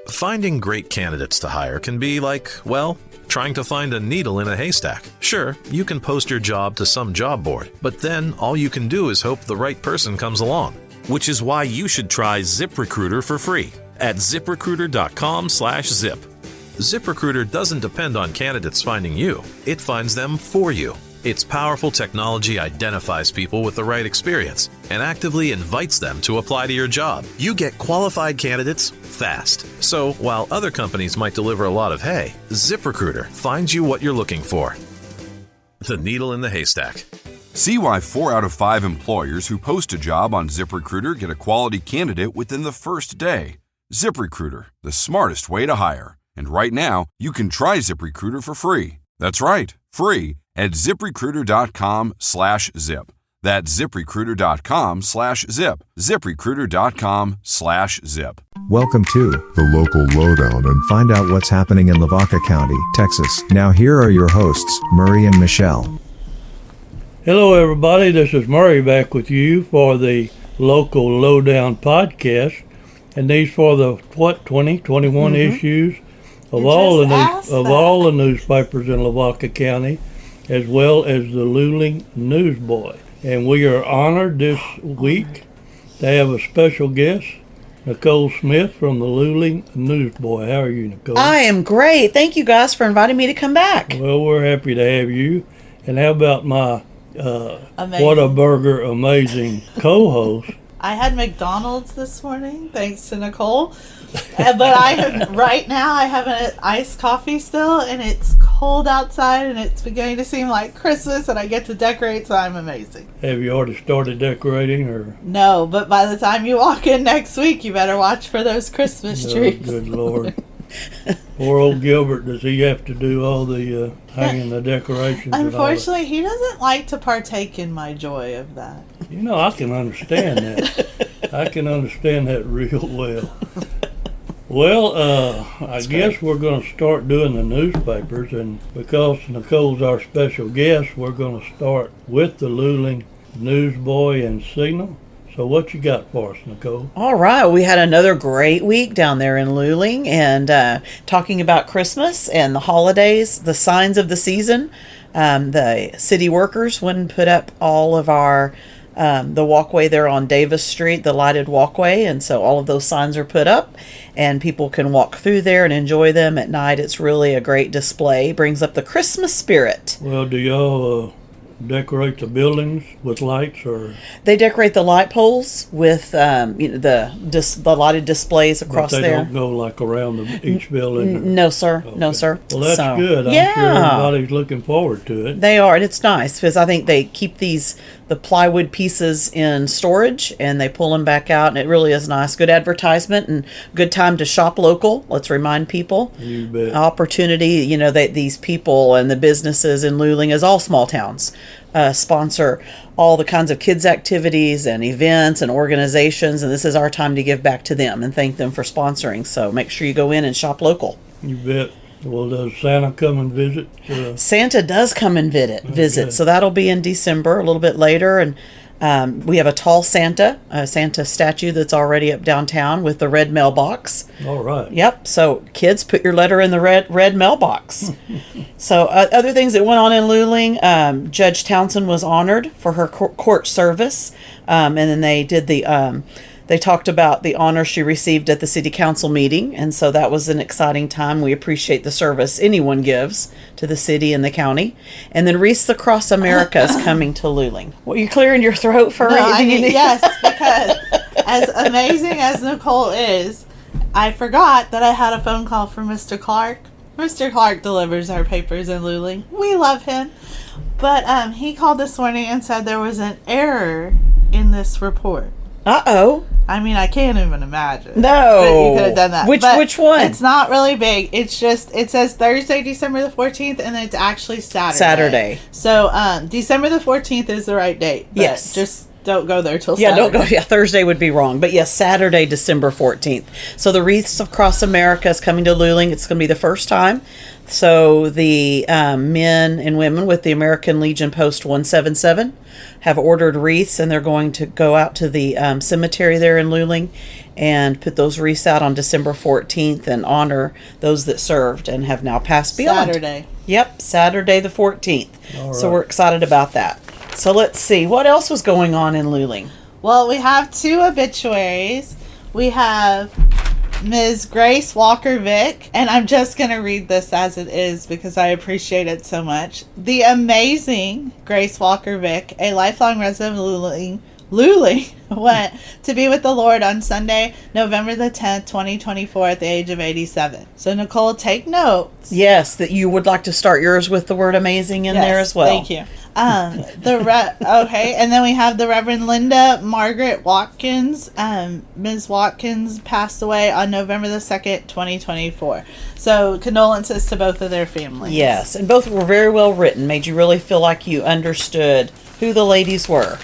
Finding great candidates to hire can be like, well, trying to find a needle in a haystack. Sure, you can post your job to some job board, but then all you can do is hope the right person comes along. Which is why you should try ZipRecruiter for free at ZipRecruiter.com/zip. ZipRecruiter doesn't depend on candidates finding you. It finds them for you. Its powerful technology identifies people with the right experience and actively invites them to apply to your job. You get qualified candidates fast. So while other companies might deliver a lot of hay, ZipRecruiter finds you what you're looking for. The needle in the haystack. See why 4 out of 5 employers who post a job on ZipRecruiter get a quality candidate within the first day. ZipRecruiter, the smartest way to hire. And right now, you can try ZipRecruiter for free. That's right, free at ZipRecruiter.com/zip. That's ZipRecruiter.com/zip. ZipRecruiter.com/zip. Welcome to the Local Lowdown and find out what's happening in Lavaca County, Texas. Now here are your hosts, Murray and Michelle. Hello everybody, this is Murray back with you for the Local Lowdown podcast. And these for the 2021 issues of all the newspapers in Lavaca County, as well as the Luling Newsboy. And we are honored this week to have a special guest, Nicole Smith from the Luling Newsboy. How are you, Nicole? I am great. Thank you guys for inviting me to come back. Well, we're happy to have you. And how about my Whataburger amazing co-host? I had McDonald's this morning, thanks to Nicole. But I have an iced coffee still, and it's cold outside, and it's beginning to seem like Christmas, and I get to decorate, so I'm amazing. Have you already started decorating, or? No, but by the time you walk in next week, you better watch for those Christmas trees. Good Lord. Poor old Gilbert, does he have to do all the hanging the decorations? Unfortunately, he doesn't like to partake in my joy of that. You know, I can understand that. I can understand that real well. Well, I guess we're going to start doing the newspapers, and because Nicole's our special guest, we're going to start with the Luling Newsboy and Signal. So what you got for us, Nicole? All right. We had another great week down there in Luling, and talking about Christmas and the holidays, the signs of the season. The city workers went and put up all of our the walkway there on Davis Street, the lighted walkway, and so all of those signs are put up, and people can walk through there and enjoy them at night. It's really a great display. Brings up the Christmas spirit. Well, do y'all decorate the buildings with lights, or they decorate the light poles with the lighted displays across there? They don't go like around each building? No, sir. Okay. No, sir. Well, that's good. I'm sure everybody's looking forward to it. They are, and it's nice because I think they keep the plywood pieces in storage and they pull them back out, and it really is nice. Good advertisement and good time to shop local. Let's remind people. You bet. Opportunity, that these people and the businesses in Luling, as all small towns, sponsor all the kinds of kids activities and events and organizations, and this is our time to give back to them and thank them for sponsoring. So make sure you go in and shop local. You bet. Well, does Santa come and visit? Santa does come and visit. So that'll be in December, a little bit later, and we have a tall Santa statue that's already up downtown with the red mailbox. All right. Yep. So kids, put your letter in the red mailbox. So other things that went on in Luling, Judge Townsend was honored for her court service, and then they did they talked about the honor she received at the city council meeting, and so that was an exciting time. We appreciate the service anyone gives to the city and the county. And then Wreaths Across America is coming to Luling. Well, you're clearing your throat for yes, because as amazing as Nicole is, I forgot that I had a phone call from Mr. Clark. Mr. Clark delivers our papers in Luling. We love him. But he called this morning and said there was an error in this report. Uh-oh. I mean, I can't even imagine. No. That you could have done that. Which one? It's not really big. It's just, it says Thursday, December the 14th, and it's actually Saturday. So, December the 14th is the right date. Yes. Just don't go there till Yeah, Saturday. don't go. Yeah, Thursday would be wrong. But yes, Saturday, December 14th. So the Wreaths Across America is coming to Luling. It's going to be the first time. So the men and women with the American Legion Post 177 have ordered wreaths, and they're going to go out to the cemetery there in Luling and put those wreaths out on December 14th and honor those that served and have now passed beyond. Saturday. Yep, Saturday the 14th. All So right. we're excited about that. So let's see. What else was going on in Luling? Well, we have 2 obituaries. We have Ms. Grace Walker Vick, and I'm just going to read this as it is because I appreciate it so much. The amazing Grace Walker Vick, a lifelong resident of Luling, went to be with the Lord on Sunday, November the 10th, 2024, at the age of 87. So, Nicole, take notes. Yes, that you would like to start yours with the word amazing in there as well. Thank you. Okay, and then we have the Reverend Linda Margaret Watkins. Ms. Watkins passed away on November the 2nd, 2024. So condolences to both of their families. Yes, and both were very well written, made you really feel like you understood who the ladies were.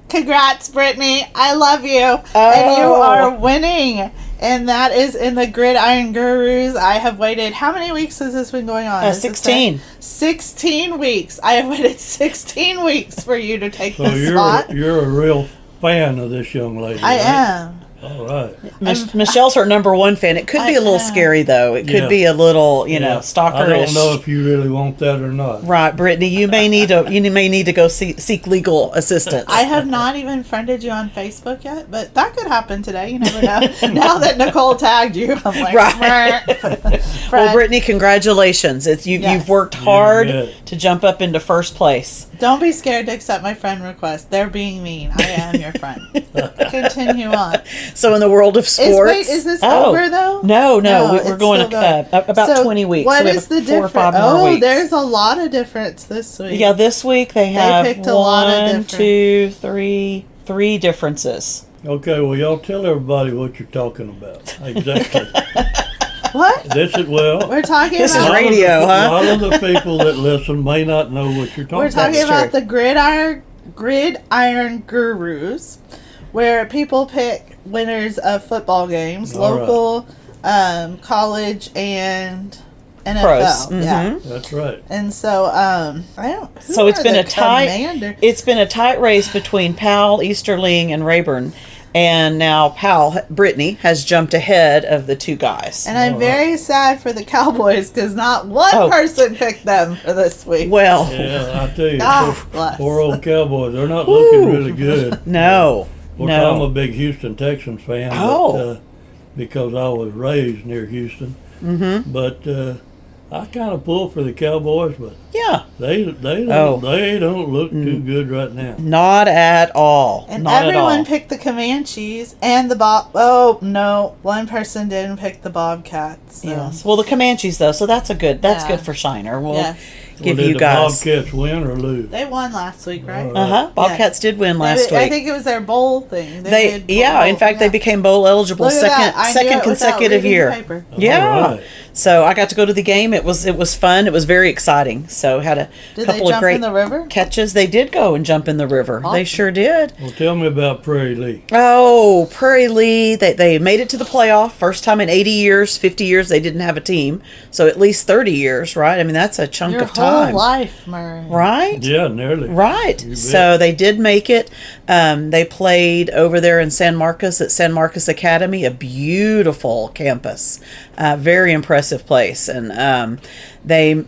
Congrats, Brittany. I love you. And you Oh. are winning. And that is in the Gridiron Gurus. I have waited. How many weeks has this been going on? Does it say? 16. 16 weeks. I have waited 16 weeks for you to take So this spot. you're a real fan of this young lady. I right? am. All right. Michelle's her number one fan. It could be a little scary, though. It could Yeah. be a little, you know, Yeah. stalkerish. I don't know if you really want that or not. Right, Brittany, you may need to go seek legal assistance. I have not even friended you on Facebook yet, but that could happen today. You never know. Now that Nicole tagged you, I'm like, Right. Friend. Well, Brittany, congratulations. Yes. You've worked hard bet. to jump up into first place. Don't be scared to accept my friend request. They're being mean. I am your friend. Continue on. So in the world of sports, Is this over though? No, it's we're going still going. about So 20 weeks. What So we is have the 4 or difference? 5 more weeks. There's a lot of difference this week. Yeah, this week they have picked a lot of one, different- 2, 3, 3 differences. Okay, well, y'all tell everybody what you're talking about. Exactly. What? We're talking This is about. radio, A huh? lot of the people that listen may not know what you're talking We're talking That's about true. the Gridiron Gurus, where people pick winners of football games, All right. local, college, and NFL. Pros. Yeah. Mhm. That's right. And so, I don't. Who So it's are been the a tight. commander? It's been a tight race between Powell, Easterling, and Rayburn, and now Powell, Brittany, has jumped ahead of the 2 guys. And I'm very sad for the Cowboys because not one Oh. person picked them for this week. Well, Yeah, I tell you, God poor, bless. poor old Cowboys, they're not looking really good. no, Of course, I'm a no. big Houston Texans fan, Oh. but, because I was raised near Houston. Mm-hmm. But I kind of pull for the Cowboys, but Yeah, they Oh. don't look too good right now. not at all. And not at everyone all. picked the Comanches and the Oh no, one person didn't pick the Bobcats. So. Yes. Well, the Comanches though, so that's good Yeah. good for Shiner. We'll Yes. give Well, did you the guys. Bobcats win or lose? They won last week, right? All Uh huh. Bobcats did win last I week. think it was their bowl thing. They did yeah. In bowl, fact, they yeah. became bowl eligible Look at that. I knew second it without consecutive reading the year. paper. Yeah. All right. So I got to go to the game. It was fun. It was very exciting. So had a Did they couple of jump great in the river? catches. They did go and jump in the river. They Awesome. sure did. Well, tell me about Prairie League. Oh, Prairie Lee, they made it to the playoff. First time in 80 years, 50 years they didn't have a team. So at least 30 years, right? I mean, that's a chunk Your of time. whole life, Murray. Right? Yeah, nearly. Right. You bet. So they did make it. They played over there in San Marcos at San Marcos Academy, a beautiful campus, very impressive place. And they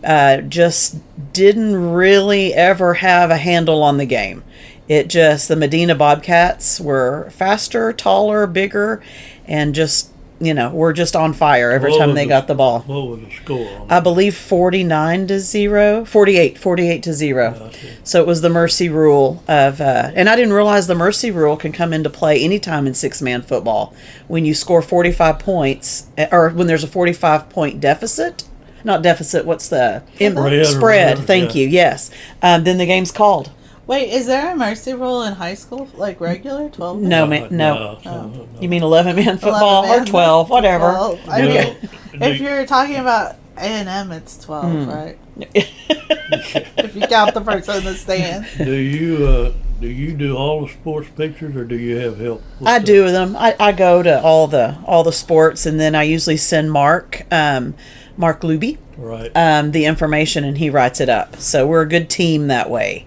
just didn't really ever have a handle on the game. The Medina Bobcats were faster, taller, bigger, and just, were just on fire every What time was they the- got the ball. What was the score on I believe 49-0, 48-0. Okay. So it was the mercy rule of, and I didn't realize the mercy rule can come into play anytime in 6-man football. When you score 45 points, or when there's a 45-point deficit, not deficit, what's the Spread or spread? whatever, Thank yeah. you. Yes, then the game's called. Wait, is there a mercy rule in high school, like regular 12? No, man, no. no. You mean 11-man football 11 or 12, whatever. Well, I Yeah. mean, if you're talking about A&M, it's 12, Hmm. right? If you count the person in the stand. Do do you do all the sports pictures, or do you have help? with I that? do them. I go to all the sports, and then I usually send Mark Luby Right. the information, and he writes it up. So we're a good team that way.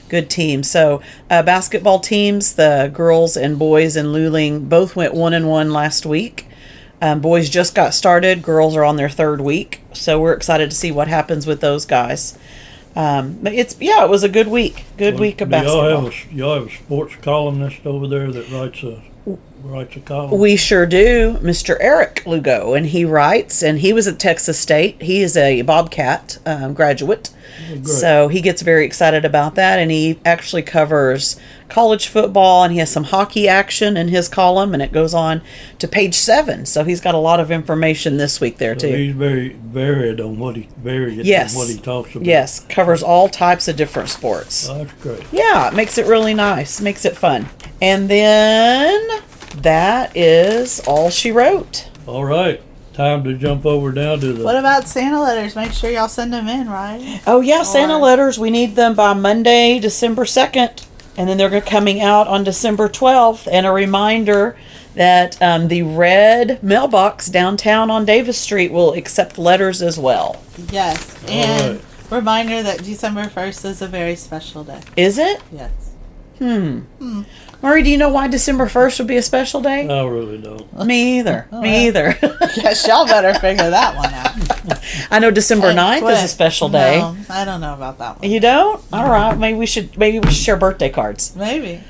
Good team. So basketball teams, the girls and boys in Luling both went 1-1 last week. Boys just got started. Girls are on their third week. So we're excited to see what happens with those guys. But it was a good week. Good week of basketball. Y'all have a sports columnist over there that writes a column? We sure do. Mr. Eric Lugo, and he writes, and he was at Texas State. He is a Bobcat graduate. Oh, great. So he gets very excited about that, and he actually covers college football, and he has some hockey action in his column, and it goes on to page 7. So he's got a lot of information this week there, So too. he's very varied on what he Yes. on what he talks about. Yes, covers all types of different sports. Oh, that's great. Yeah, it makes it really nice, makes it fun. And then that is all she wrote. All right. Time to jump over down to the. What about Santa letters? Make sure y'all send them in, right? Oh, yeah, Santa Or- letters. We need them by Monday, December 2nd. And then they're coming out on December 12th. And a reminder that the red mailbox downtown on Davis Street will accept letters as well. Yes. And right. reminder that December 1st is a very special day. Is it? Yes. Murray, do you know why December 1st would be a special day? I really don't. Me either. Me either. Yes, y'all better figure that one out. I know December 9th is a Quick. special day. No, I don't know about that one. You don't? All right. Maybe we should share birthday cards. Maybe.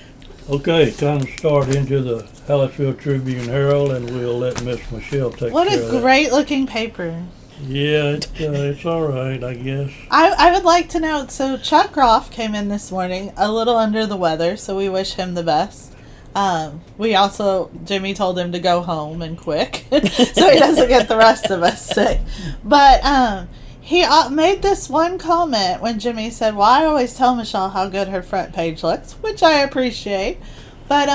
Okay, time to start into the Hallettsville Tribune Herald, and we'll let Miss Michelle take What care a of that. great looking paper. Yeah, it's all right, I guess. I would like to know, so Chuck Groff came in this morning a little under the weather, so we wish him the best. Jimmy told him to go home and quick, so he doesn't get the rest of us sick. But he made this one comment when Jimmy said, well, I always tell Michelle how good her front page looks, which I appreciate. But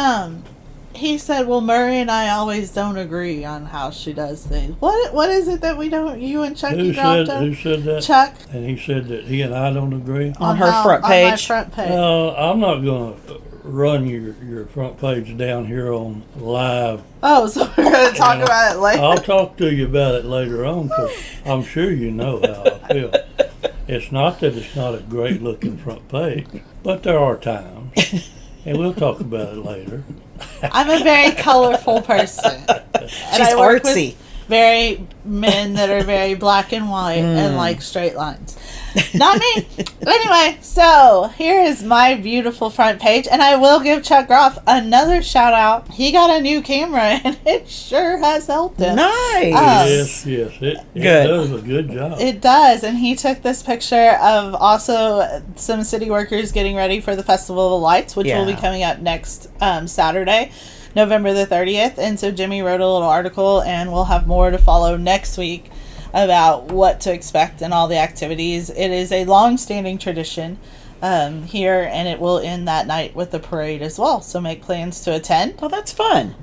he said, well, Murray and I always don't agree on how she does things. What is it that we don't, you and Chucky dropped Who said that? Chuck. And he said that he and I don't agree. On her front page? On my front page. Well, I'm not going to run your front page down here on live. Oh, so we're going to talk about it later. I'll talk to you about it later on, because I'm sure you know how I feel. It's not that it's not a great looking front page, but there are times, and we'll talk about it later. I'm a very colorful person. And She's I work artsy. with very men that are very black and white and like straight lines. Not me. Anyway, so here is my beautiful front page, and I will give Chuck Groff another shout out. He got a new camera, and it sure has helped him. Nice. Yes, it Good. does a good job. It does, and he took this picture of also some city workers getting ready for the Festival of Lights, which will be Yeah. coming up next Saturday, November the 30th. And so Jimmy wrote a little article, and we'll have more to follow next week about what to expect and all the activities. It is a long-standing tradition here, and it will end that night with the parade as well. So make plans to attend. Oh, that's fun.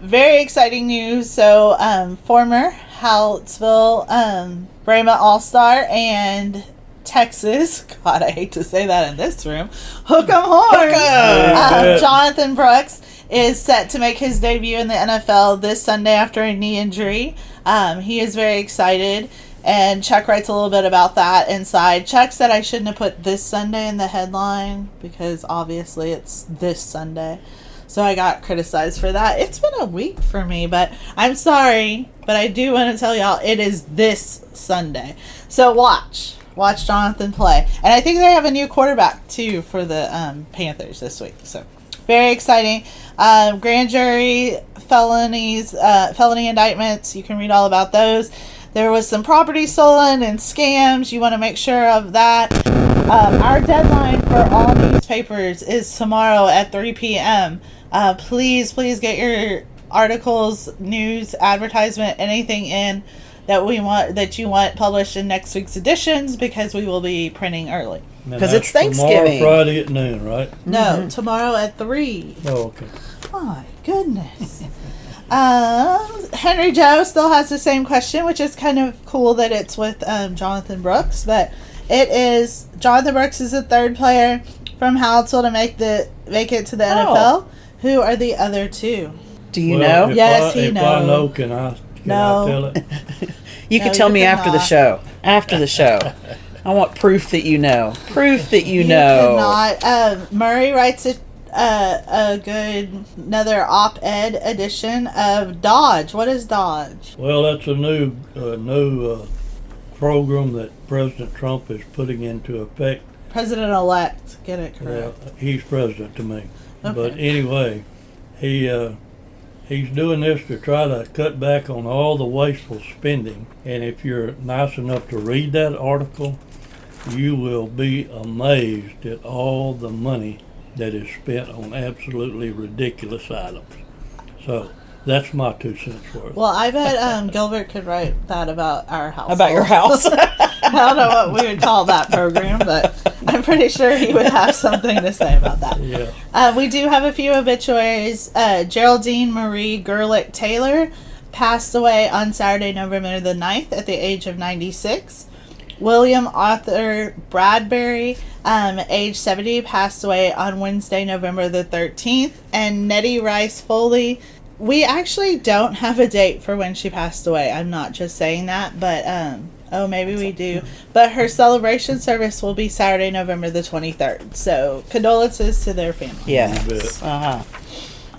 Very exciting news. So, former Hallettsville Brahma All-Star and Texas, God, I hate to say that in this room, Hook 'em Horns, Yeah. Jonathan Brooks is set to make his debut in the NFL this Sunday after a knee injury. He is very excited, and Chuck writes a little bit about that inside. Chuck said I shouldn't have put this Sunday in the headline because obviously it's this Sunday. So I got criticized for that. It's been a week for me, but I'm sorry. But I do want to tell y'all it is this Sunday. So watch Jonathan play. And I think they have a new quarterback too for the Panthers this week. So very exciting. Grand jury felony indictments. You can read all about those. There was some property stolen and scams. You want to make sure of that. Our deadline for all newspapers is tomorrow at 3 p.m. Please get your articles, news, advertisement, anything in that you want published in next week's editions, because we will be printing early. And 'Cause that's it's Thanksgiving. Tomorrow, Friday at noon, right? No, tomorrow at 3. Oh, okay. My goodness. Henry Joe still has the same question, which is kind of cool that it's with Jonathan Brooks, but it is Jonathan Brooks is the third player from Hallettsville to make it to the NFL. Who are the other two? Do you know? Yes, he If knows. I know, can I tell it? You can No, tell you me after the cannot. show. After the show. I want proof that you know. Proof that you know. Cannot. Murray writes another op-ed edition of Dodge. What is Dodge? Well, that's a new program that President Trump is putting into effect. President-elect. Get it correct. He's president to me. Okay. But anyway, he's doing this to try to cut back on all the wasteful spending. And if you're nice enough to read that article, you will be amazed at all the money that is spent on absolutely ridiculous items. So that's my 2 cents worth. Well, I bet Gilbert could write that about our house. About your house. I don't know what we would call that program, but I'm pretty sure he would have something to say about that. Yeah. We do have a few obituaries. Geraldine Marie Gerlich Taylor passed away on Saturday, November the 9th at the age of 96. William Arthur Bradbury, age 70, passed away on Wednesday, November the 13th. And Nettie Rice Foley, we actually don't have a date for when she passed away. I'm not just saying that, but maybe we do. But her celebration service will be Saturday, November the 23rd. So condolences to their family. Yes. Uh-huh.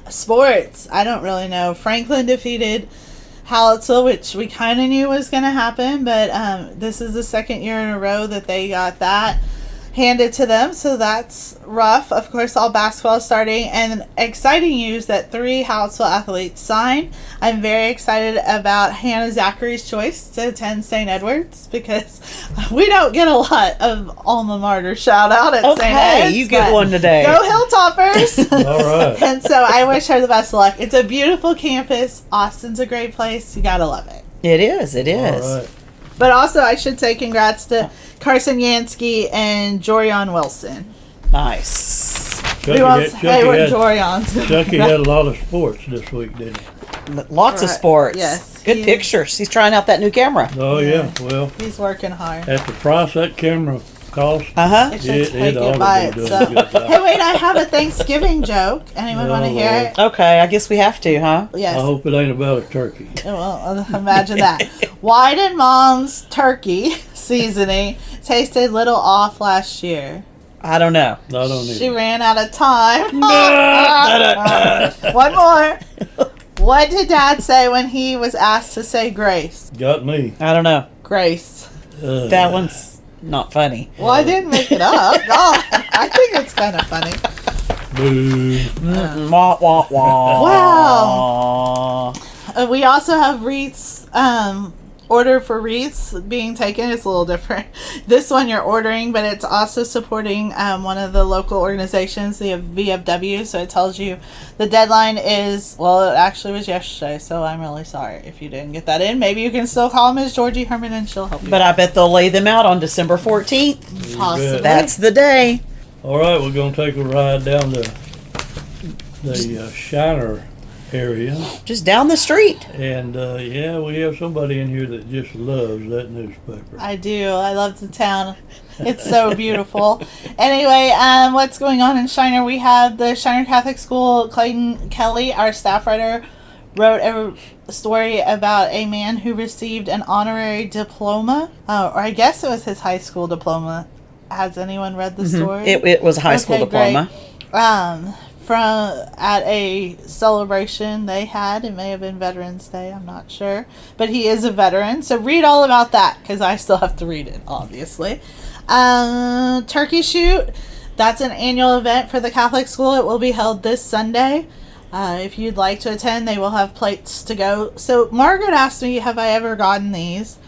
Sports, I don't really know. Franklin defeated Hallettsville, which we kind of knew was going to happen, but this is the second year in a row that they got that handed to them, so that's rough. Of course, all basketball is starting, and exciting news that 3 Hallettsville athletes signed. I'm very excited about Hannah Zachary's choice to attend St. Edward's, because we don't get a lot of alma mater shout out at St. Ed's. Okay, you get one today. Go Hilltoppers! All right. And so I wish her the best of luck. It's a beautiful campus. Austin's a great place. You gotta love it. It is. It is. All right. But also, I should say congrats to Carson Yansky and Jorion Wilson. Nice. We won't say what Jorion's doing. Chucky had a lot of sports this week, didn't he? Lots of Right. sports. Yes. Good pictures. He's trying out that new camera. Oh, yeah. Well, He's working hard. at the price that camera cost, Uh-huh. It should it take ought it to by be doing itself. a good job. Hey, wait, I have a Thanksgiving joke. Anyone want to hear it? Okay, I guess we have to, huh? Yes. I hope it ain't about a turkey. Well, imagine that. Why did Mom's turkey seasoning tasted little off last year? I don't know. I don't She even. ran out of time. One more. What did Dad say when he was asked to say grace? Got me. I don't know. Grace. That one's not funny. Well, I didn't make it up. No, I think it's kind of funny. Boo. Wah, wah, wah. Wow. We also have wreaths, order for wreaths being taken. It's a little different. This one you're ordering, but it's also supporting one of the local organizations, the VFW. So it tells you the deadline is, well, it actually was yesterday. So I'm really sorry if you didn't get that in. Maybe you can still call Ms. Georgie Herman and she'll help you. But I bet they'll lay them out on December 14th. Possibly. That's the day. All right, we're going to take a ride down to the Shiner area. Just down the street. And, yeah, we have somebody in here that just loves that newspaper. I do. I love the town. It's so beautiful. Anyway, what's going on in Shiner? We have the Shiner Catholic School. Clayton Kelly, our staff writer, wrote a story about a man who received an honorary diploma. Or I guess it was his high school diploma. Has anyone read the story? It was a high school diploma. Great. At a celebration they had. It may have been Veterans Day, I'm not sure, but he is a veteran, so read all about that because I still have to read it, obviously. Turkey Shoot, that's an annual event for the Catholic school. It will be held this Sunday. If you'd like to attend, they will have plates to go. So Margaret asked me, have I ever gotten these?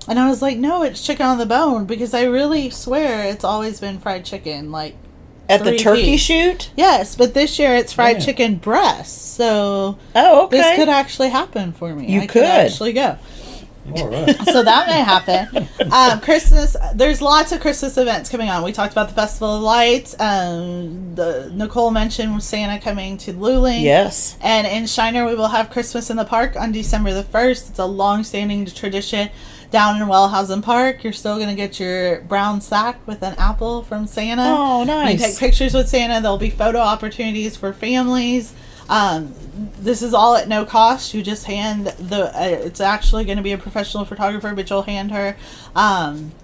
And I was like, no, it's chicken on the bone, because I really swear it's always been fried chicken, like At the 3 turkey piece. shoot? Yes, but this year it's fried Yeah. chicken breasts, so Oh, okay. this could actually happen for me. You I could. actually go. All right. So that may happen. Christmas, there's lots of Christmas events coming on. We talked about the Festival of Lights. Nicole mentioned Santa coming to Luling. Yes. And in Shiner, we will have Christmas in the Park on December the 1st. It's a long-standing tradition down in Wellhausen Park. You're still going to get your brown sack with an apple from Santa. Oh, nice. You take pictures with Santa. There'll be photo opportunities for families. This is all at no cost. You just hand it's actually going to be a professional photographer, but you'll hand her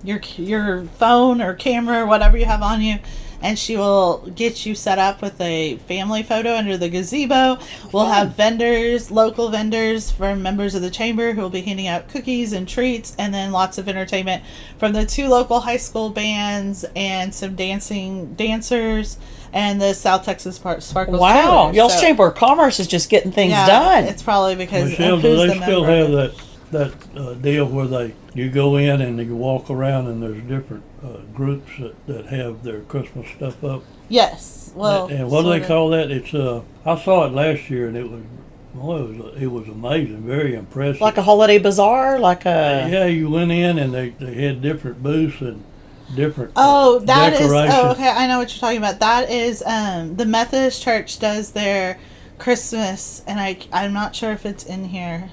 your phone or camera or whatever you have on you, and she will get you set up with a family photo under the gazebo. We'll have vendors, local vendors from members of the chamber who will be handing out cookies and treats, and then lots of entertainment from the 2 local high school bands and some dancers and the South Texas Sparkles. Wow, Trailer. y'all's Chamber of Commerce is just getting things done. It's probably because Michelle, of do who's they the still member. have that deal where you go in and you walk around and there's different groups that have their Christmas stuff up? Yes. Well, and what do they sorta. call that? It's I saw it last year and it was amazing, very impressive. Like a holiday bazaar, like a... Yeah, you went in and they had different booths and different That is. decorations. Oh, okay. I know what you're talking about. That is the Methodist Church does their Christmas, and I'm not sure if it's in here.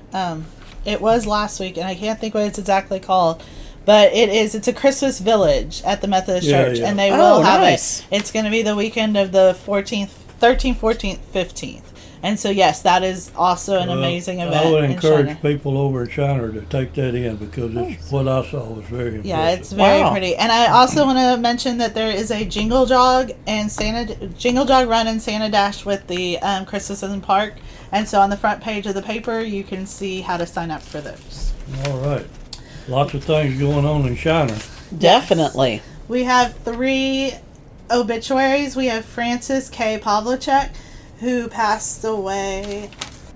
It was last week, and I can't think what it's exactly called. But it's a Christmas village at the Methodist Church, yeah. and they will have nice. it. It's going to be the weekend of the 13th, 14th, 15th. And so, yes, that is also an amazing event. I would in encourage Shiner. people over in Shiner to take that in because what I saw was very impressive. Yeah, it's very Wow. pretty. And I also want to mention that there is a jingle jog run and Santa Dash with the Christmas in the Park. And so on the front page of the paper, you can see how to sign up for those. All right. Lots of things going on in Shiner. Definitely. We have 3 obituaries. We have Frances K. Pavlicek, who passed away.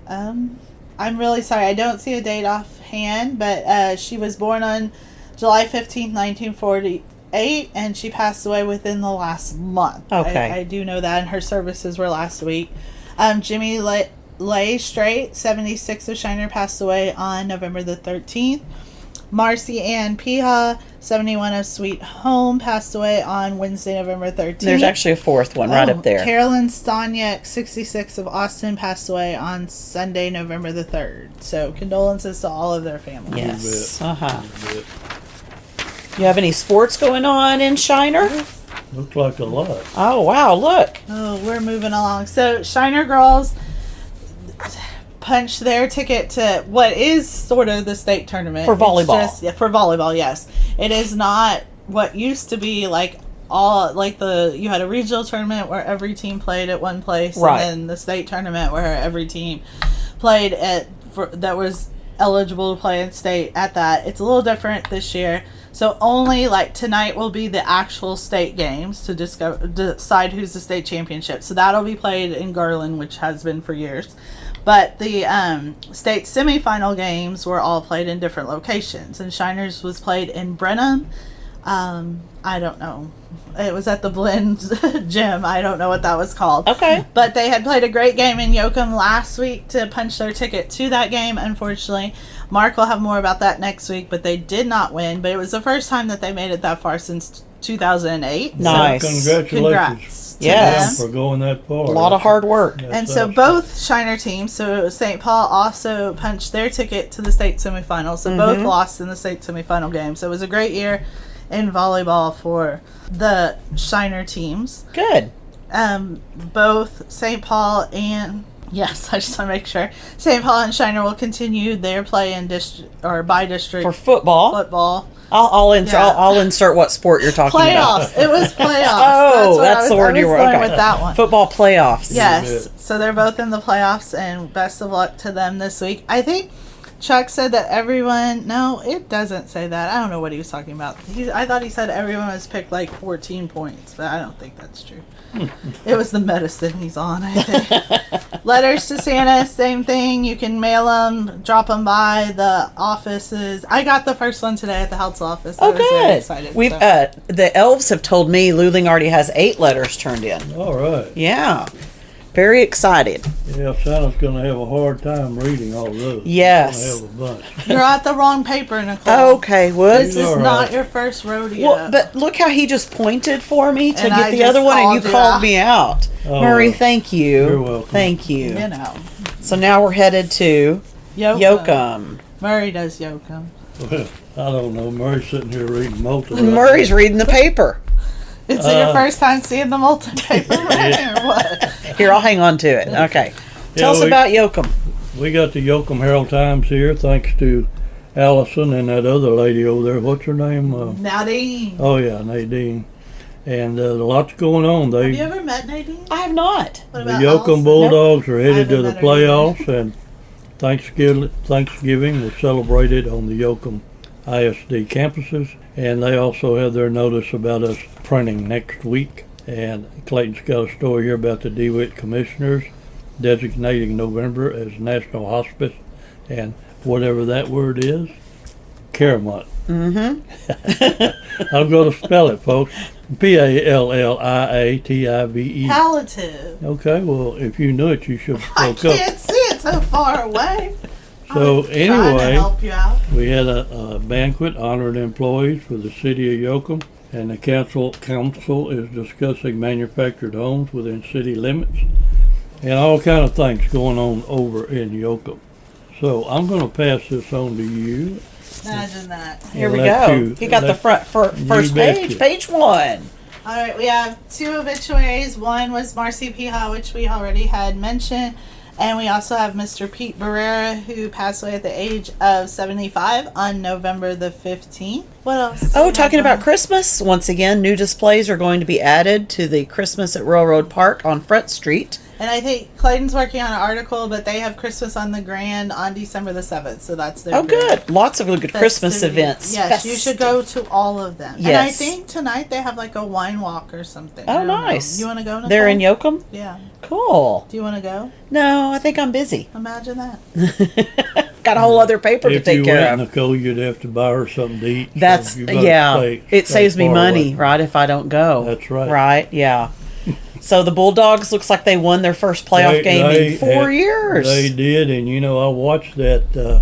I'm really sorry, I don't see a date offhand, but she was born on July 15th, 1948, and she passed away within the last month. Okay. I do know that, and her services were last week. Jimmy Lay Straight, 76 of Shiner, passed away on November the 13th. Marcy Ann Piha, 71 of Sweet Home, passed away on Wednesday, November 13th. There's actually a 4th one right up there. Carolyn Stonyek, 66 of Austin, passed away on Sunday, November the 3rd. So condolences to all of their families. Yes. You have any sports going on in Shiner? Looks like a lot. Oh, wow, look. Oh, we're moving along. So Shiner girls punched their ticket to what is sort of the state tournament. For volleyball. For volleyball, yes. It is not what used to be like you had a regional tournament where every team played at one place, right, and then the state tournament where every team played that was eligible to play in state at that. It's a little different this year. So only tonight will be the actual state games to decide who's the state championship. So that'll be played in Garland, which has been for years. But the state semifinal games were all played in different locations. And Shiner's was played in Brenham. I don't know. It was at the Blend Gym. I don't know what that was called. Okay. But they had played a great game in Yoakum last week to punch their ticket to that game. Unfortunately, Mark will have more about that next week, but they did not win. But it was the first time that they made it that far since 2008. Nice. So congrats to Yes. them. for going that far. A lot of hard work. And so both Shiner teams, so St. Paul also punched their ticket to the state semifinals. So both lost in the state semifinal game. So it was a great year in volleyball for the Shiner teams. Good. Both St. Paul and yes, I just want to make sure St. Paul and Shiner will continue their play in district or by district For football. I'll insert what sport you're talking about. Playoffs. It was playoffs. Oh, that's the word you were going okay. with that one. Football playoffs. Yes. So they're both in the playoffs, and best of luck to them this week. I think Chuck said that everyone... No, it doesn't say that. I don't know what he was talking about. I thought he said everyone was picked 14 points, but I don't think that's true. It was the medicine he's on, I think. Letters to Santa, same thing. You can mail them, drop them by the offices. I got the first one today at the health office. I was very excited. We've the elves have told me Luling already has 8 letters turned in. All right. Yeah. Very excited. Yeah, Santa's going to have a hard time reading all those. Yes. He's gonna have a bunch. You're at the wrong paper, Nicole. Okay, well, This is All not right. your first rodeo. well, but look how he just pointed for me to And get I the just other one, and you called you called out. me out. Oh, Murray, well, thank you. you're welcome. Thank you. you know. So now we're headed to Yoakum. Murray does Yoakum. I don't know. Murray's sitting here reading Malta. right Murray's reading the paper. Is it your first time seeing the multi-paper or what? Here, I'll hang on to it. Okay. Tell us we- about Yoakum. now. We got the Yoakum Herald Times here, thanks to Allison and that other lady over there. What's her name? Nadine. Oh, yeah, Nadine. And lots going on. Have you ever met Nadine? I have not. What The about Yoakum Allison? Bulldogs are I headed to haven't the met her either. playoffs, and Thanksgiving was celebrated on the Yoakum ISD campuses, and they also have their notice about us printing next week. And Clayton's got a story here about the DeWitt commissioners designating November as National Hospice and whatever that word is, Care Month. Mm-hmm. I'm going to spell it, folks. Palliative. Palliative. Okay, well, if you knew it, you should I have spoke up. can't see it so far away. So I'm trying to anyway, help you out. we had a banquet honoring employees for the city of Yoakum, and the council is discussing manufactured homes within city limits, and all kind of things going on over in Yoakum. So I'm going to pass this on to you. Imagine that. Here we Let go. you- You got the let- front first page, betcha. page 1. All right, we have 2 obituaries. One was Marcy Piha, which we already had mentioned. And we also have Mr. Pete Barrera, who passed away at the age of 75 on November the 15th. What else? do we Oh, have talking going about Christmas. Once again, new displays are going to be added to the Christmas at Railroad Park on Front Street. And I think Clayton's working on an article, but they have Christmas on the Grand on December the 7th. So that's their Oh, big good. Lots of good Christmas festivity. events. Yes, you should go to all of them. And I Yes. think tonight they have like a wine walk or something. I Oh, don't know. nice. You want to go, Nicole? They're in Yoakum? Yeah. Cool. Do you want to go? No, I think I'm busy. Imagine that. Got a whole other paper to If take you care went, of. Nicole, you'd have to buy her something to eat. so That's, you better yeah. stay Saves me far money, away. right, if I don't go. That's right. Right, yeah. So the Bulldogs looks like they won their first playoff game in 4 years. They did, and I watched that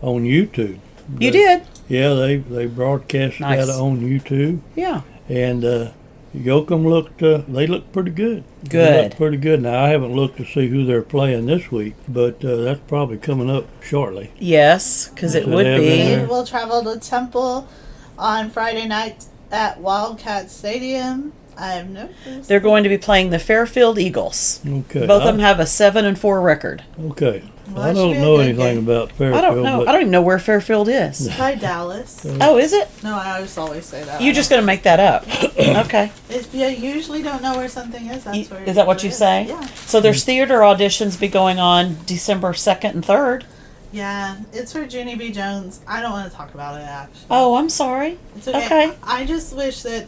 on YouTube. You did? Yeah, they broadcasted Nice. that on YouTube, Yeah. and Yoakum looked pretty good. They Good. looked pretty good. Now I haven't looked to see who they're playing this week, but that's probably coming up shortly. Yes, because it Does it would have be. in They there? will travel to Temple on Friday night at Wildcat Stadium. I have no clue. They're going to be playing the Fairfield Eagles. Okay. Both of them have a 7-4 record. Okay. Well, I that should don't be a know good anything game. about Fairfield. I don't know. But I don't even know where Fairfield is. By Dallas. Oh, is it? No, I just always say that. You're just going to make that up. Okay. If you usually don't know where something is, that's where. Is that what it you is. say? Yeah. So there's theater auditions be going on December 2nd and 3rd. Yeah, it's for Junie B. Jones. I don't want to talk about it actually. Oh, I'm sorry. It's okay. Okay. I just wish that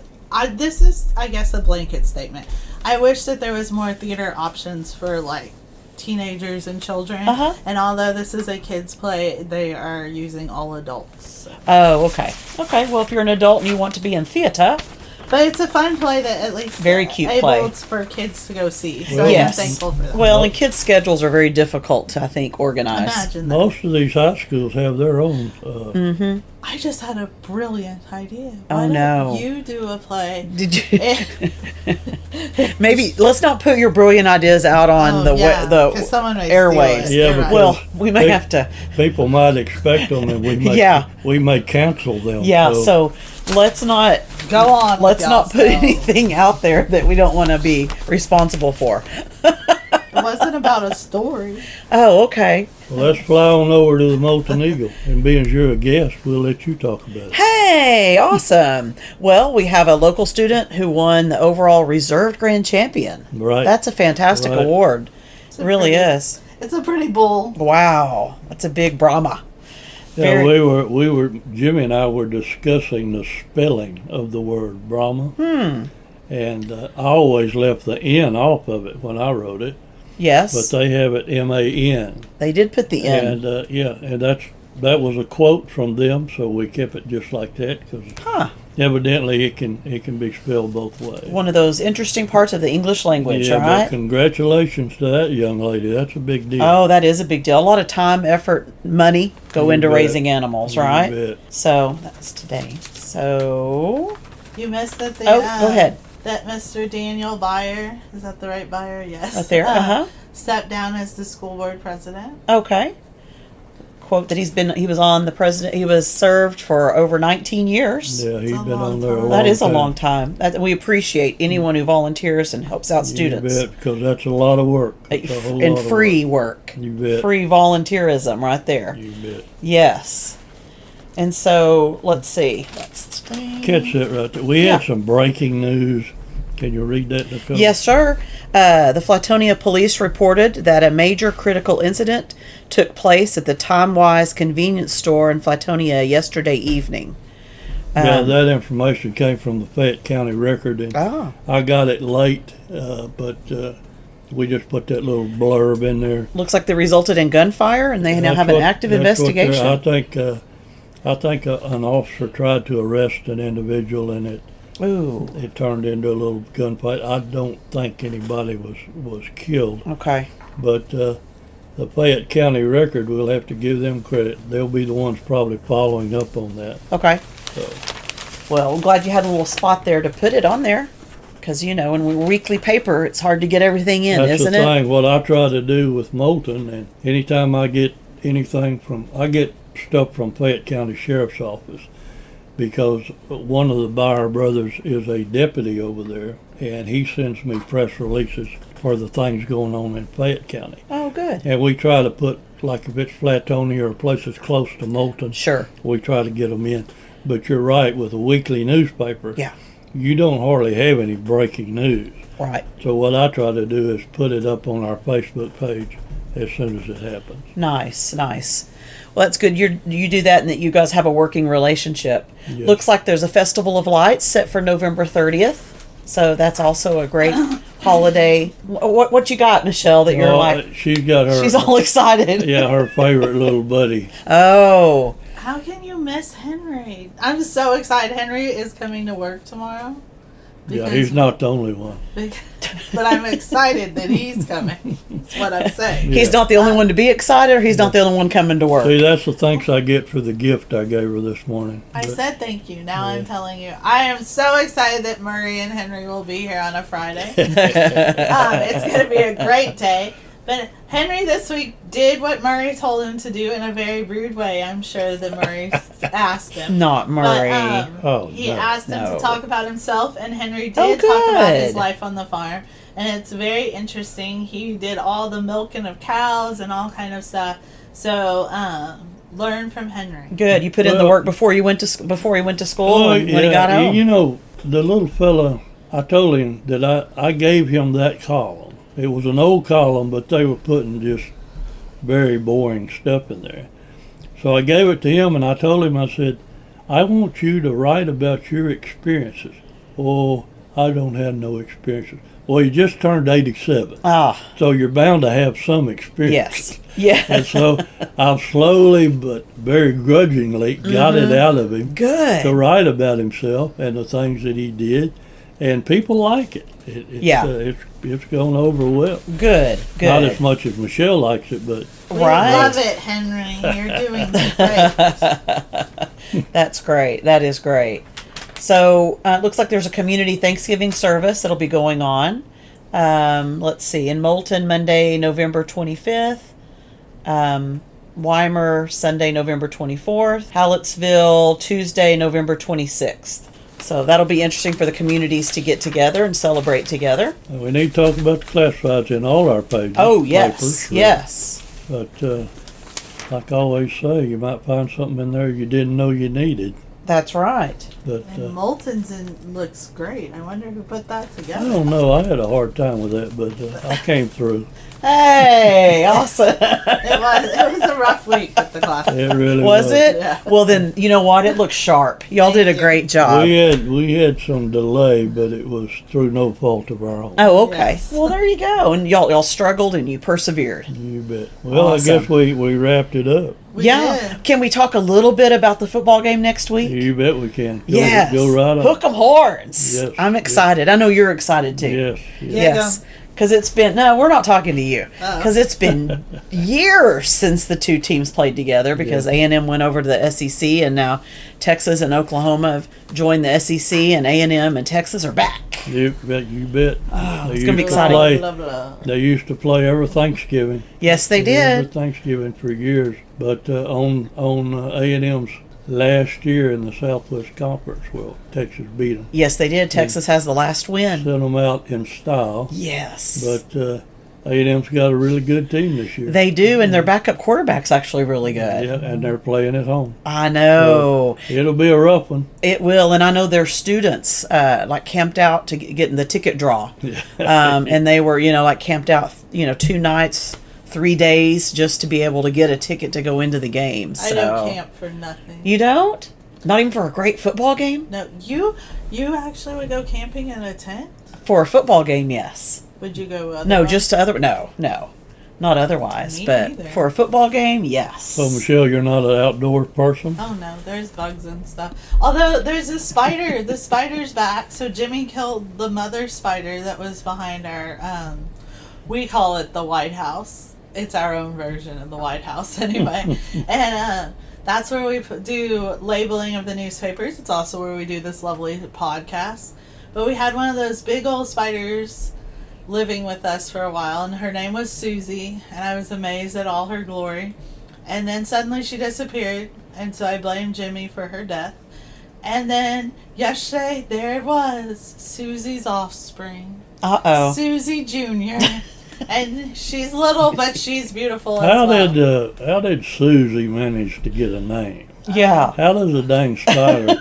this is, I guess, a blanket statement. I wish that there was more theater options for like teenagers and children. Uh-huh. And although this is a kids play, they are using all adults. So. Oh, okay. Okay, well, if you're an adult and you want to be in theater, But it's a fun play that at least Very cute able play. for kids to go see. So Well, I'm Yes. thankful for that. well, and kids' schedules are very difficult to, I think, organize. Imagine that. most of these high schools have their own. I just had a brilliant idea. Oh, Why don't no. you do a play? Did you? Maybe let's not put your brilliant ideas out on the 'cause someone may steal airwaves. it. Yeah, You're because- right. Well, we may They- have to. People might expect them, and Yeah. we may cancel them. Yeah. So let's not Go on. let's with not y'all, put so. anything out there that we don't want to be responsible for. It wasn't about a story. Oh, okay. Well, let's fly on over to the Molten Eagle, and being you're a guest, we'll let you talk about it. Hey, awesome. Well, we have a local student who won the overall reserved grand champion. Right. That's a fantastic Right. award. It really pretty- is. It's a pretty bull. Wow. That's a big Brahma. Yeah, Very- we were Jimmy and I were discussing the spelling of the word Brahma, and I always left the N off of it when I wrote it, Yes. but they have it MAN, They did put the N. and and that's that was a quote from them, so we kept it just like that because evidently it can be spelled both ways. One of those interesting parts of the English language, Yeah, right? but congratulations to that young lady. That's a big deal. Oh, that is a big deal. A lot of time, effort, money go You into bet. raising animals, right? You bet. So that's today. So, You missed that they go ahead. that Mr. Daniel Byer, is that the right Byer? Yes. Right there, Stepped down as the school board president. Okay. Quote that he was on the president. He was served for over 19 years. Yeah, he's It's a been long on there a time. long That is a time. long time. We appreciate anyone who volunteers and helps out students. You bet, because that's a lot of work. It's a whole And lot of free work. You bet. Free volunteerism right there. You bet. Yes. And so, let's see. That's today. Catch that right there. We had some breaking news. Can you read that, Nicole? Yes, sir. The Flatonia police reported that a major critical incident took place at the Time Wise convenience store in Flatonia yesterday evening. Yeah, that information came from the Fayette County Record, and I got it late, but we just put that little blurb in there. Looks like they resulted in gunfire, and they now have an active investigation. I think an officer tried to arrest an individual, and it turned into a little gunfight. I don't think anybody was killed. Okay. But the Fayette County Record, we'll have to give them credit. They'll be the ones probably following up on that. Okay. So, Well, I'm glad you had a little spot there to put it on there. Because, in weekly paper, it's hard to get everything in, that's isn't the it? thing. What I try to do with Moulton, and anytime I get I get stuff from Fayette County Sheriff's Office, because one of the Byer brothers is a deputy over there, and he sends me press releases for the things going on in Fayette County. Oh, good. And we try to put, like if it's Flatonia or places close to Moulton, Sure. we try to get them in. But you're right, with a weekly newspaper, Yeah. you don't hardly have any breaking news. Right. So what I try to do is put it up on our Facebook page as soon as it happens. Nice, nice. Well, that's good. You do that, and that you guys have a working relationship. Yes. Looks like there's a Festival of Lights set for November 30th. So that's also a great holiday. What you got, Michelle? That you're like, she's got her. she's all excited. Yeah, her favorite little buddy. Oh, How can you miss Henry? I'm so excited. Henry is coming to work tomorrow. Yeah, he's not the only one. But I'm excited that he's coming. That's what I'm saying. he's not the only one to be excited, or he's not the only one coming to work. See, that's the thanks I get for the gift I gave her this morning. I But said thank you. Now I'm telling you. I am so excited that Murray and Henry will be here on a Friday. It's going to be a great day. But Henry this week did what Murray told him to do in a very rude way. I'm sure that Murray asked him. Not Murray. But, he asked him No. to talk about himself, and Henry did Oh, talk about his good. life on the farm. And it's very interesting. He did all the milking of cows and all kind of stuff. So learn from Henry. Good. You put in the Well- work before he went to school and when he yeah, got home. You know, the little fella, I told him that I gave him that column. It was an old column, but they were putting just very boring stuff in there. So I gave it to him, and I told him, I said, I want you to write about your experiences. Oh, I don't have no experiences. Well, you just turned 87, so you're bound to have some experience. Yes. And Yeah. so I've slowly but very grudgingly got it out of him Good. to write about himself and the things that he did, and people like it. It's gone over well. Good. Good. Not as much as Michelle likes it, but We Right. love it, Henry. You're doing great. That's great. That is great. So it looks like there's a community Thanksgiving service that'll be going on. Let's see, in Moulton, Monday, November 25th. Weimar, Sunday, November 24th. Hallettsville, Tuesday, November 26th. So that'll be interesting for the communities to get together and celebrate together. we need to talk about the classifieds in all our pages. Oh, yes. papers, Yes. But like I always say, you might find something in there you didn't know you needed. That's right. But And Moulton's looks great. I wonder who put that I together. don't know. I had a hard time with that, but I came through. Hey, awesome. It was a rough week with the class. It really Was it? Yeah. Well, then, you know what? It looks sharp. Y'all did a Thank you. great job. We had some delay, but it was through no fault of our own. Oh, okay. Yes. Well, there you go. And y'all struggled and you persevered. You bet. Well, Awesome. I guess we wrapped it up. did. Can we talk a little bit about the football game next week? You bet we can. Yes. Go right on. Hook 'em horns. Yes, I'm excited. I know you're excited too. Yes. Yes. Because it's been, no, we're not talking to you. Because it's been years since the two teams played together because A&M went over to the SEC and now Texas and Oklahoma have joined the SEC and A&M and Texas are back. You bet. Oh, They it's going to be used exciting. They used to play every Thanksgiving. Yes, they Every did. Thanksgiving for years. But on A&M's last year in the Southwest Conference, well, Texas beat them. Yes, they did. Texas has the last win. Sent them out in style. Yes. But A&M's got a really good team this year. They do, and their backup quarterback's actually really good. Yeah, and they're playing at home. I know. It'll be a rough one. It will, and I know their students like camped out to get in the ticket draw. And they were, like camped out, 2 nights, 3 days just to be able to get a ticket to go into the game. I don't camp for nothing. You don't? Not even for a great football game? No, you actually would go camping in a tent? For a football game, yes. Would you go otherwise? No, just to other. No, not otherwise. Me but neither. for a football game, yes. So, Michelle, you're not an outdoor person? Oh no, there's bugs and stuff. Although there's a spider. The spider's back. So Jimmy killed the mother spider that was behind our. We call it the White House. It's our own version of the White House, anyway. And that's where we do labeling of the newspapers. It's also where we do this lovely podcast. But we had one of those big old spiders living with us for a while, and her name was Susie, and I was amazed at all her glory. And then suddenly she disappeared, and so I blamed Jimmy for her death. And then yesterday, there it was, Susie's offspring. Uh-oh. Susie Jr. And she's little, but she's beautiful as How well. how did Susie manage to get a name? Yeah. How does a dang spider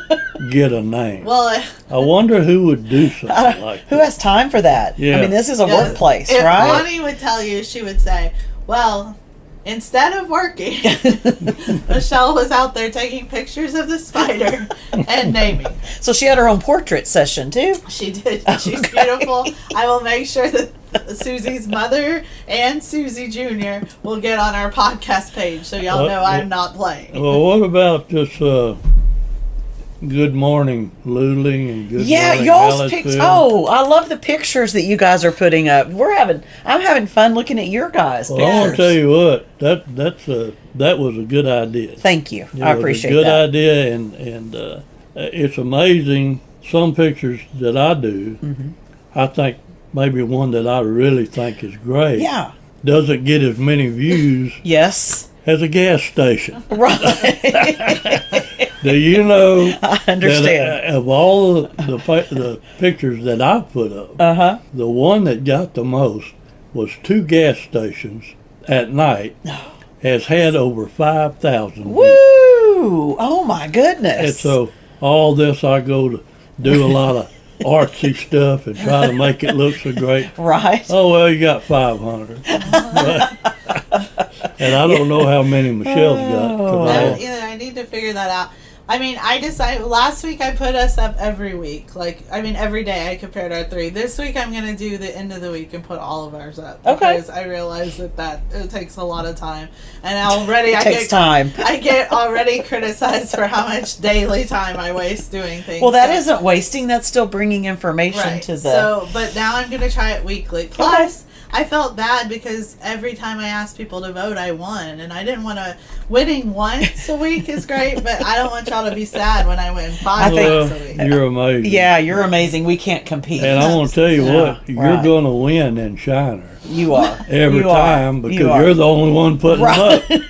get a name? Well, I wonder who would do something like Who that. has time for that? Yeah. I mean, this is a yeah, workplace, if right? Bonnie would tell you, she would say, well, instead of working, Michelle was out there taking pictures of the spider and naming. So she had her own portrait session, too? She did. She's beautiful. I will make sure that Susie's mother and Susie Jr. will get on our podcast page so y'all know I'm not playing. Well, what about this Good Morning Luling and Good Morning y'all's pictures. Hallettsville? Oh, I love the pictures that you guys are putting up. I'm having fun looking at your guys' Well, pictures. I want to tell you what, that was a good idea. Thank you. It I was appreciate a good that. idea, and it's amazing. Some pictures that I do, I think maybe one that I really think is great. Yeah. Doesn't get as many views Yes. as a gas station. Right. Do you know? I understand. That, of all the pictures that I put up, the one that got the most was 2 gas stations at night. Has had over 5,000 views. Woo! Oh my goodness. And so all this, I go to do a lot of artsy stuff and try to make it look so great. Right. Oh, well, you got 500. And I don't know how many Michelle's got. 'Cause I don't either. I need to figure that out. I mean, I decided last week I put us up every week. Every day I compared our 3. This week I'm going to do the end of the week and put all of ours up. Okay. Because I realize that it takes a lot of time. And already It takes time. I get already criticized for how much daily time I waste doing things. Well, that isn't wasting. That's still bringing information right. to the... So, but now I'm going to try it weekly. Plus, I felt bad because every time I asked people to vote, I won. And I didn't want to... Winning once a week is great, but I don't want y'all to be sad when I win 5 weeks a week. You're amazing. Yeah, you're amazing. We can't compete. And I want to tell you Yeah, what, you're right. going to win in Shiner You are. every You are. time because You are. you're the only one putting Right. them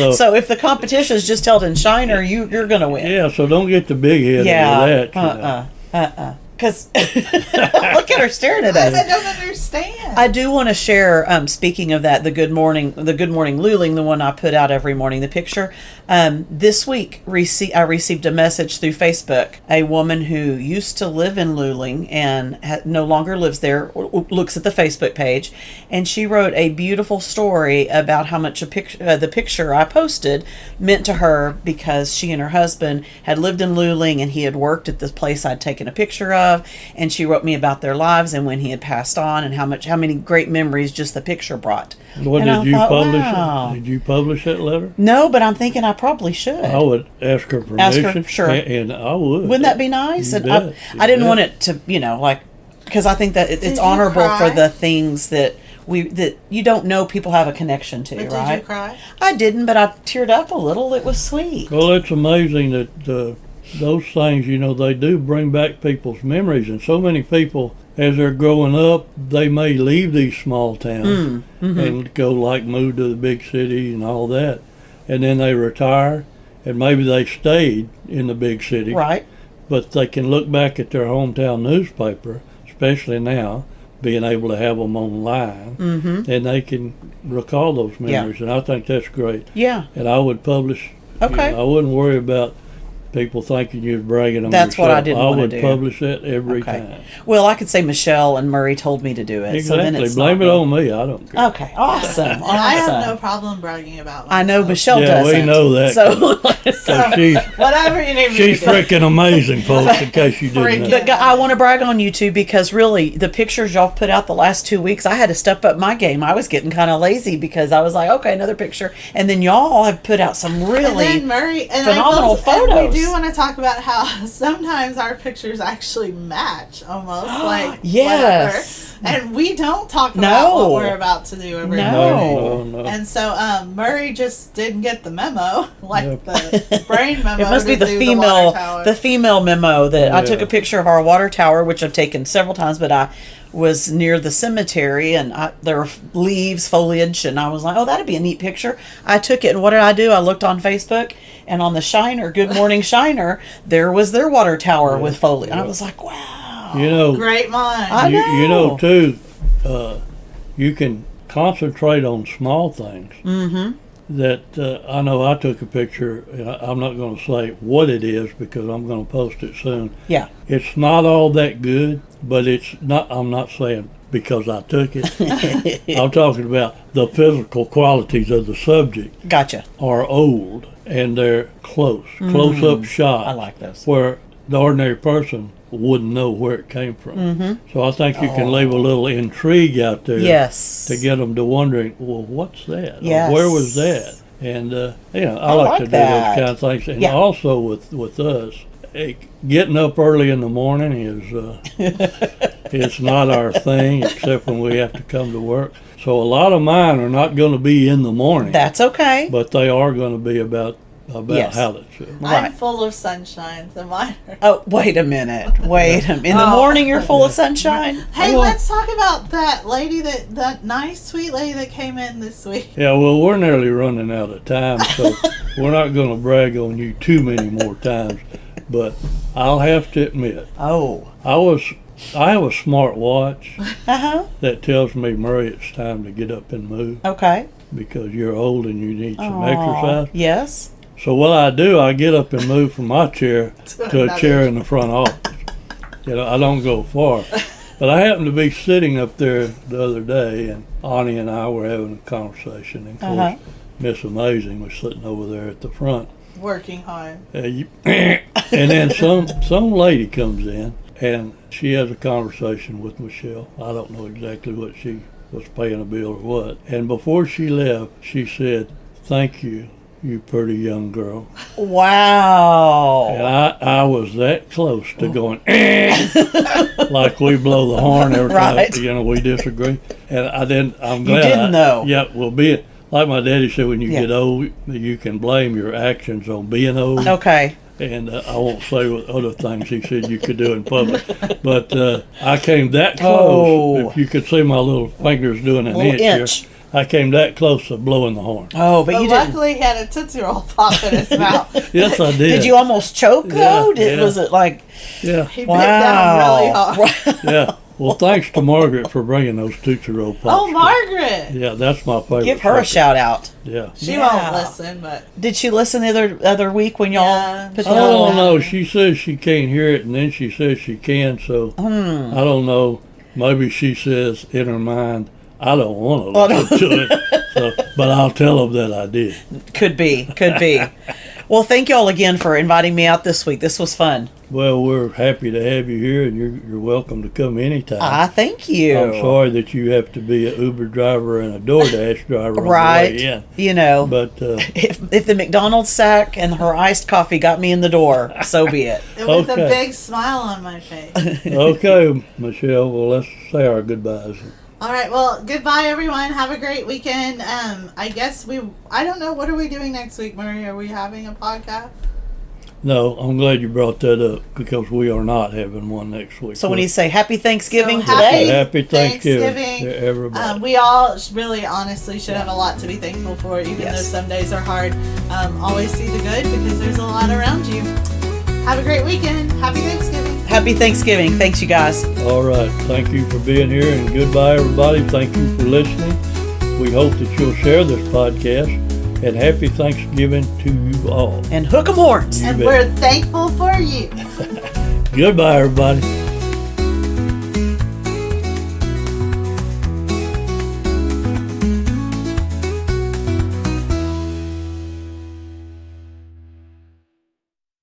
up. So if the competition is just held in Shiner, you're going to win. Yeah, so don't get the big head over that. You know. Because look at her staring at us. I don't understand. I do want to share. Speaking of that, the Good Morning Luling, the one I put out every morning, the picture. This week, I received a message through Facebook. A woman who used to live in Luling and no longer lives there looks at the Facebook page, and she wrote a beautiful story about how much the picture I posted meant to her because she and her husband had lived in Luling and he had worked at this place I'd taken a picture of. And she wrote me about their lives and when he had passed on and how many great memories just the picture brought What And I did you thought, publish? wow. Did you publish that letter? No, but I'm thinking I probably should. I would ask her permission. Ask her, sure. And I would. Wouldn't that be nice? You And bet, I didn't you want bet. it to, because I think that Did it's you honorable cry? for the things that you don't know people have a connection to, But right? did you cry? I didn't, but I teared up a little. It was sweet. Well, it's amazing that those things, they do bring back people's memories. And so many people, as they're growing up, they may leave these small towns and go move to the big city and all that. And then they retire, and maybe they stayed in the big city. Right. But they can look back at their hometown newspaper, especially now, being able to have them online, and they can recall those memories. And I think that's great. Yeah. And I would publish. Okay. I wouldn't worry about people thinking you're bragging on That's yourself. what I didn't I wanna would do. publish that every Okay. time. Well, I could say Michelle and Murray told me to do it. So then Exactly. it's Blame not it me. on me. I don't care. Okay. Awesome. And I have no Awesome. problem bragging about myself. I know Michelle Yeah, we doesn't. know that. So, So she's Whatever you need me she's to do. freaking amazing, folks. In case you didn't know. Freaking. but I want to brag on you two because really the pictures y'all put out the last 2 weeks, I had to step up my game. I was getting kind of lazy because I was like, okay, another picture, and then y'all have put out some And really then Murray and phenomenal I will, and photos. we do want to talk about how sometimes our pictures actually match almost like Yes. whatever. And we don't talk about No. what we're about to do every No. morning. No. And so Murray just didn't get the memo, like the brain memo. It must be to the do water female tower. memo that I Yeah. took a picture of our water tower, which I've taken several times, but I was near the cemetery and there were leaves, foliage, and I was like, oh, that'd be a neat picture. I took it, and what did I do? I looked on Facebook, and on the Shiner, Good Morning Shiner, there was their water tower with foliage. And I was like, wow. Great mind. I know. You know too, you can concentrate on small things. That I know I took a picture, and I'm not going to say what it is because I'm going to post it soon. Yeah. It's not all that good, but it's not. I'm not saying because I took it. I'm talking about the physical qualities of the subject Gotcha. are old and they're close up shots. I like those. Where the ordinary person wouldn't know where it came from. So I think you can leave a little intrigue out there Yes. to get them to wondering, well, what's that? Or Yes. where was that? And I like like to do that. those kind of things. And Yeah. also with us, getting up early in the morning is it's not our thing except when we have to come to work. So a lot of mine are not going to be in the morning, That's okay. but they are going to be about Yes. how it's. I'm Right. full of sunshine, so mine are. Oh, wait a minute. Wait a minute. In the morning, you're full of sunshine? Hey, Well- let's talk about that lady that nice, sweet lady that came in this week. Yeah, well, we're nearly running out of time, so we're not going to brag on you too many more times. But I'll have to admit, Oh. I have a smart watch Uh-huh. that tells me, Murray, it's time to get up and move Okay. because you're old and you need some Aw, exercise. Yes. So what I do, I get up and move from my chair to a chair in the front office. I don't go far. But I happened to be sitting up there the other day, and Ani and I were having a conversation. And of course, Miss Amazing was sitting over there at the front. Working hard. And then some lady comes in, and she has a conversation with Michelle. I don't know exactly what she was paying a bill or what. And before she left, she said, "Thank you, you pretty young girl." Wow. And I was that close to going, like we blow the horn every time, Right. we disagree. And I'm glad. didn't know. Yeah, well, like my daddy said, when you Yeah. get old, you can blame your actions on being old. Okay. And I won't say what other things he said you could do in public. But I came that close. Oh. If you could see my little fingers doing an Little inch inch. here, I came that close to blowing the horn. Oh, but But you didn't. luckily, he had a Tootsie Roll pop in his mouth. Yes, I did. Did you almost choke though? Yeah, yeah. Was it like, Yeah, He bit down really wow. hard. yeah. Well, thanks to Margaret for bringing those Tootsie Roll Pops. Oh, Margaret! Yeah, that's my favorite. Give her a sucker. shout out. Yeah. She Yeah. won't listen, but Did she listen the other week when y'all Yeah, put she the I Oh, don't no. know. She says she can't hear it, and then she says she can. So Hmm. I don't know. Maybe she says in her mind, "I don't want to listen to it." So, but I'll tell them that I did. Could be. Well, thank y'all again for inviting me out this week. This was fun. Well, we're happy to have you here, and you're welcome to come anytime. Thank you. I'm sorry that you have to be an Uber driver and a DoorDash driver on Right. the way in. You know, But if the McDonald's sack and her iced coffee got me in the door, so be it. With a Okay. big smile on my face. okay, Michelle. Well, let's say our goodbyes. All right. Well, goodbye, everyone. Have a great weekend. I guess I don't know. What are we doing next week, Murray? Are we having a podcast? No, I'm glad you brought that up because we are not having one next week. So when you say Happy Thanksgiving So happy- today, Happy Thanksgiving, Thanksgiving. to everybody. We all really, honestly, should have a lot to be thankful for, even Yes. though some days are hard. Always see the good because there's a lot around you. Have a great weekend. Happy Thanksgiving. Happy Thanksgiving. Thanks, you guys. All right. Thank you for being here, and goodbye, everybody. Thank you for listening. We hope that you'll share this podcast, and happy Thanksgiving to you all. And hook 'em horns. You And bet. we're thankful for you. Goodbye, everybody.